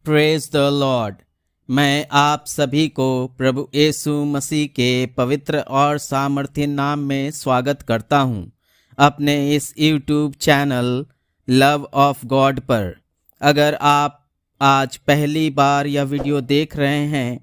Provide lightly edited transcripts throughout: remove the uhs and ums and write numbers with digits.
Praise the Lord. मैं आप सभी को प्रभु यीशु मसीह के पवित्र और सामर्थ्य नाम में स्वागत करता हूं अपने इस YouTube channel love of God पर। अगर आप आज पहली बार यह वीडियो देख रहे हैं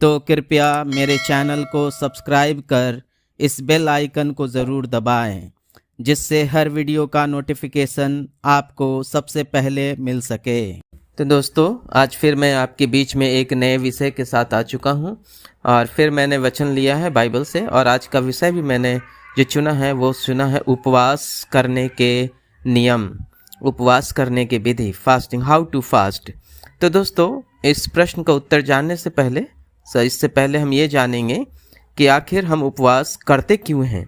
तो कृपया मेरे चैनल को सब्सक्राइब कर इस बेल आइकन को ज़रूर दबाएं, जिससे हर वीडियो का नोटिफिकेशन आपको सबसे पहले मिल सके। तो दोस्तों, आज फिर मैं आपके बीच में एक नए विषय के साथ आ चुका हूं और फिर मैंने वचन लिया है बाइबल से। और आज का विषय भी मैंने जो चुना है वो चुना है उपवास करने के नियम, उपवास करने के विधि, फास्टिंग, हाउ टू फास्ट। तो दोस्तों, इस प्रश्न का उत्तर जानने से पहले इससे पहले हम ये जानेंगे कि आखिर हम उपवास करते क्यों हैं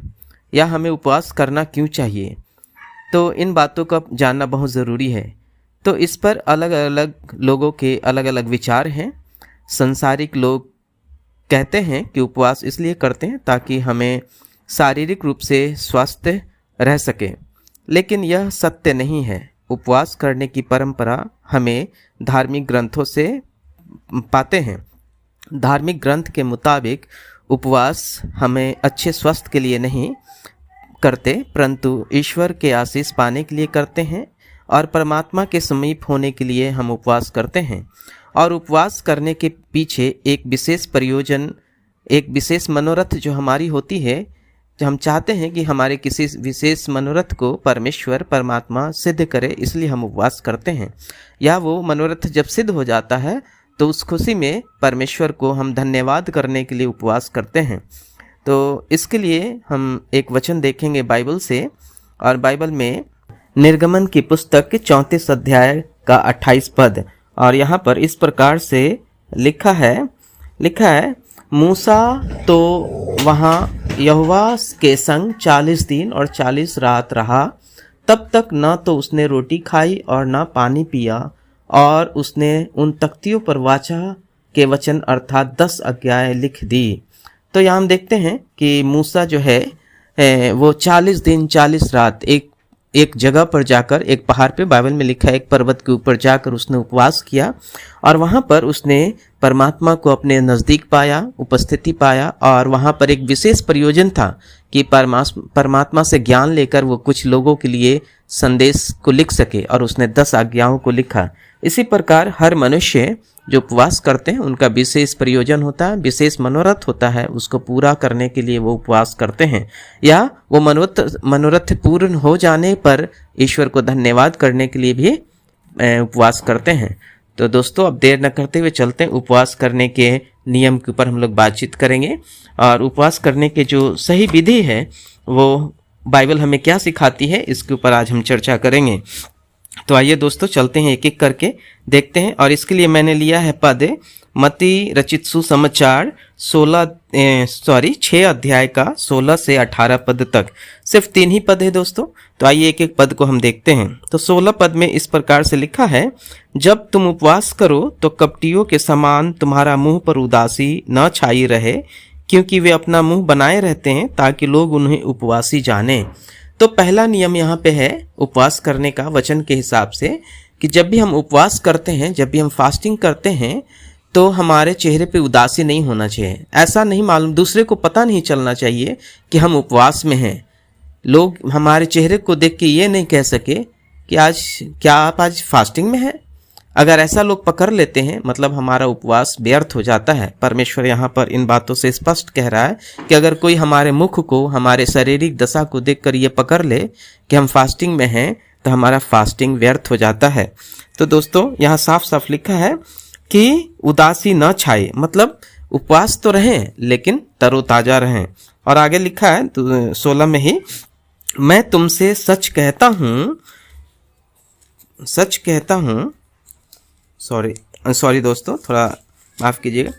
या हमें उपवास करना क्यों चाहिए। तो इन बातों का जानना बहुत ज़रूरी है। तो इस पर अलग अलग लोगों के अलग अलग विचार हैं। संसारिक लोग कहते हैं कि उपवास इसलिए करते हैं ताकि हमें शारीरिक रूप से स्वस्थ रह सके, लेकिन यह सत्य नहीं है। उपवास करने की परंपरा हमें धार्मिक ग्रंथों से पाते हैं। धार्मिक ग्रंथ के मुताबिक उपवास हमें अच्छे स्वास्थ्य के लिए नहीं करते, परंतु ईश्वर के आशीष पाने के लिए करते हैं और परमात्मा के समीप होने के लिए हम उपवास करते हैं। और उपवास करने के पीछे एक विशेष प्रयोजन, एक विशेष मनोरथ जो हमारी होती है, जो हम चाहते हैं कि हमारे किसी विशेष मनोरथ को परमेश्वर परमात्मा सिद्ध करे, इसलिए हम उपवास करते हैं। या वो मनोरथ जब सिद्ध हो जाता है तो उस खुशी में परमेश्वर को हम धन्यवाद करने के लिए उपवास करते हैं। तो इसके लिए हम एक वचन देखेंगे बाइबल से, और बाइबल में निर्गमन की पुस्तक के 34 अध्याय का 28 पद, और यहाँ पर इस प्रकार से लिखा है, मूसा तो वहाँ यहोवा के संग 40 दिन और 40 रात रहा, तब तक न तो उसने रोटी खाई और न पानी पिया, और उसने उन तख्तियों पर वाचा के वचन अर्थात 10 आज्ञाएं लिख दी। तो यहाँ हम देखते हैं कि मूसा जो है वो 40 दिन 40 रात एक जगह पर जाकर, एक पहाड़ पे, बाइबल में लिखा है एक पर्वत के ऊपर जाकर उसने उपवास किया, और वहाँ पर उसने परमात्मा को अपने नज़दीक पाया, उपस्थिति पाया। और वहाँ पर एक विशेष प्रयोजन था कि परमात्मा से ज्ञान लेकर वो कुछ लोगों के लिए संदेश को लिख सके, और उसने 10 आज्ञाओं को लिखा। इसी प्रकार हर मनुष्य जो उपवास करते हैं उनका विशेष प्रयोजन होता है, विशेष मनोरथ होता है, उसको पूरा करने के लिए वो उपवास करते हैं, या वो मनोरथ पूर्ण हो जाने पर ईश्वर को धन्यवाद करने के लिए भी उपवास करते हैं। तो दोस्तों, अब देर न करते हुए चलते हैं उपवास करने के नियम के ऊपर हम लोग बातचीत करेंगे, और उपवास करने के जो सही विधि है वो बाइबल हमें क्या सिखाती है, इसके ऊपर आज हम चर्चा करेंगे। तो आइए दोस्तों, चलते हैं एक एक करके देखते हैं। और इसके लिए मैंने लिया है पद मत्ती रचित सुसमाचार 6 अध्याय का 16 से 18 पद तक। सिर्फ 3 ही पद है दोस्तों, तो आइए एक एक पद को हम देखते हैं। तो 16 पद में इस प्रकार से लिखा है, जब तुम उपवास करो तो कपटियों के समान तुम्हारा मुंह पर उदासी न छाई रहे, क्योंकि वे अपना मुंह बनाए रहते हैं ताकि लोग उन्हें उपवासी जाने। तो पहला नियम यहाँ पे है उपवास करने का वचन के हिसाब से, कि जब भी हम उपवास करते हैं, जब भी हम फास्टिंग करते हैं, तो हमारे चेहरे पे उदासी नहीं होना चाहिए। ऐसा नहीं मालूम, दूसरे को पता नहीं चलना चाहिए कि हम उपवास में हैं। लोग हमारे चेहरे को देख के ये नहीं कह सके कि आप आज फास्टिंग में हैं। अगर ऐसा लोग पकड़ लेते हैं, मतलब हमारा उपवास व्यर्थ हो जाता है। परमेश्वर यहाँ पर इन बातों से स्पष्ट कह रहा है कि अगर कोई हमारे मुख को, हमारे शारीरिक दशा को देखकर ये पकड़ ले कि हम फास्टिंग में हैं, तो हमारा फास्टिंग व्यर्थ हो जाता है। तो दोस्तों, यहाँ साफ साफ लिखा है कि उदासी न छाए, मतलब उपवास तो रहें लेकिन तरोताजा रहें। और आगे लिखा है तो 16 में ही, मैं तुमसे सच कहता हूँ, सॉरी दोस्तों, थोड़ा माफ़ कीजिएगा,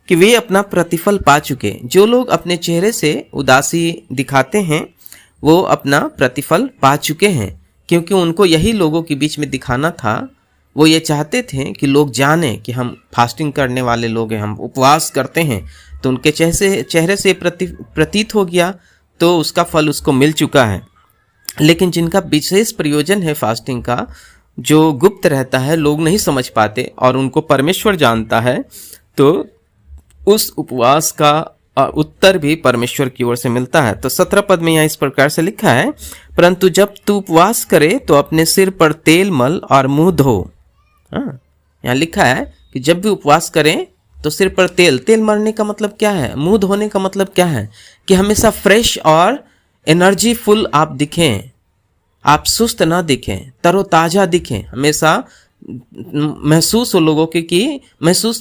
कि वे अपना प्रतिफल पा चुके। जो लोग अपने चेहरे से उदासी दिखाते हैं वो अपना प्रतिफल पा चुके हैं, क्योंकि उनको यही लोगों के बीच में दिखाना था। वो ये चाहते थे कि लोग जाने कि हम फास्टिंग करने वाले लोग हैं, हम उपवास करते हैं। तो उनके चेहरे से प्रतीत हो गया, तो उसका फल उसको मिल चुका है। लेकिन जिनका विशेष प्रयोजन है फास्टिंग का, जो गुप्त रहता है, लोग नहीं समझ पाते और उनको परमेश्वर जानता है, तो उस उपवास का उत्तर भी परमेश्वर की ओर से मिलता है। तो 17 पद में यहाँ इस प्रकार से लिखा है, परंतु जब तू उपवास करे तो अपने सिर पर तेल मल और मुंह धो। यहाँ लिखा है कि जब भी उपवास करें तो सिर पर तेल मलने का मतलब क्या है, मुंह धोने का मतलब क्या है, कि हमेशा फ्रेश और एनर्जी फुल आप दिखें, आप सुस्त ना दिखें, तरोताजा दिखें, हमेशा महसूस हो लोगों के कि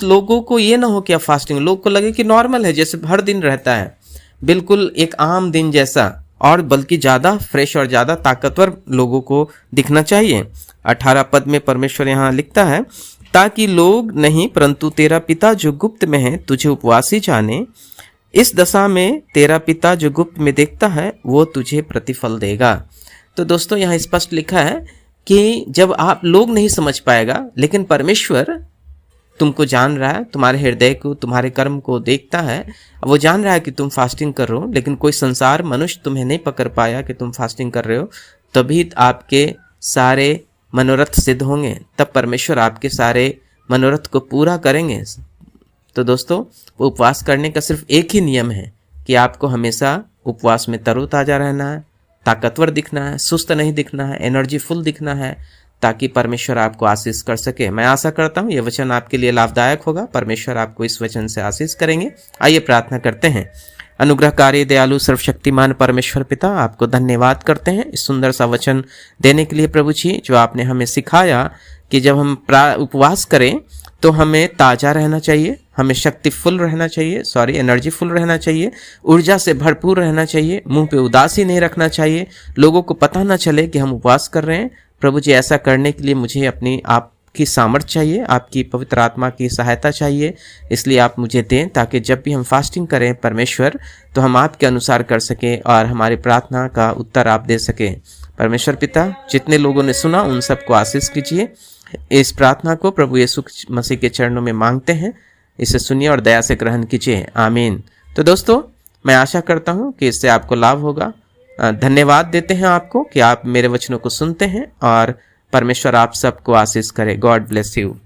लोगों को ये ना हो कि आप फास्टिंग, लोग को लगे कि नॉर्मल है, जैसे हर दिन रहता है, बिल्कुल एक आम दिन जैसा, और बल्कि ज़्यादा फ्रेश और ज़्यादा ताकतवर लोगों को दिखना चाहिए। 18 पद में परमेश्वर यहाँ लिखता है, ताकि लोग नहीं परंतु तेरा पिता जो गुप्त में है तुझे उपवासी जाने। इस दशा में तेरा पिता जो गुप्त में देखता है वो तुझे प्रतिफल देगा। तो दोस्तों यहाँ स्पष्ट लिखा है कि जब आप लोग नहीं समझ पाएगा, लेकिन परमेश्वर तुमको जान रहा है, तुम्हारे हृदय को, तुम्हारे कर्म को देखता है, वो जान रहा है कि तुम फास्टिंग कर रहे हो, लेकिन कोई संसार मनुष्य तुम्हें नहीं पकड़ पाया कि तुम फास्टिंग कर रहे हो, तभी आपके सारे मनोरथ सिद्ध होंगे, तब परमेश्वर आपके सारे मनोरथ को पूरा करेंगे। तो दोस्तों वो उपवास करने का सिर्फ एक ही नियम है कि आपको हमेशा उपवास में तरोताजा रहना है, ताकतवर दिखना है, सुस्त नहीं दिखना है, एनर्जी फुल दिखना है, ताकि परमेश्वर आपको आशीष कर सके। मैं आशा करता हूँ ये वचन आपके लिए लाभदायक होगा, परमेश्वर आपको इस वचन से आशीष करेंगे। आइए प्रार्थना करते हैं। अनुग्रहकारी दयालु सर्वशक्तिमान परमेश्वर पिता, आपको धन्यवाद करते हैं इस सुंदर सा वचन देने के लिए प्रभु जी, जो आपने हमें सिखाया कि जब हम उपवास करें तो हमें ताज़ा रहना चाहिए, हमें शक्तिफुल रहना चाहिए, एनर्जीफुल रहना चाहिए, ऊर्जा से भरपूर रहना चाहिए, मुंह पे उदासी नहीं रखना चाहिए, लोगों को पता ना चले कि हम उपवास कर रहे हैं। प्रभु जी ऐसा करने के लिए मुझे अपनी आपकी सामर्थ्य चाहिए, आपकी पवित्र आत्मा की सहायता चाहिए, इसलिए आप मुझे दें ताकि जब भी हम फास्टिंग करें परमेश्वर तो हम आपके अनुसार कर सकें और हमारी प्रार्थना का उत्तर आप दे सकें। परमेश्वर पिता, जितने लोगों ने सुना उन सबको आशीष कीजिए। इस प्रार्थना को प्रभु यीशु मसीह के चरणों में मांगते हैं, इसे सुनिए और दया से ग्रहण कीजिए, आमीन। तो दोस्तों मैं आशा करता हूँ कि इससे आपको लाभ होगा। धन्यवाद देते हैं आपको कि आप मेरे वचनों को सुनते हैं और परमेश्वर आप सबको आशीष करे। God bless you.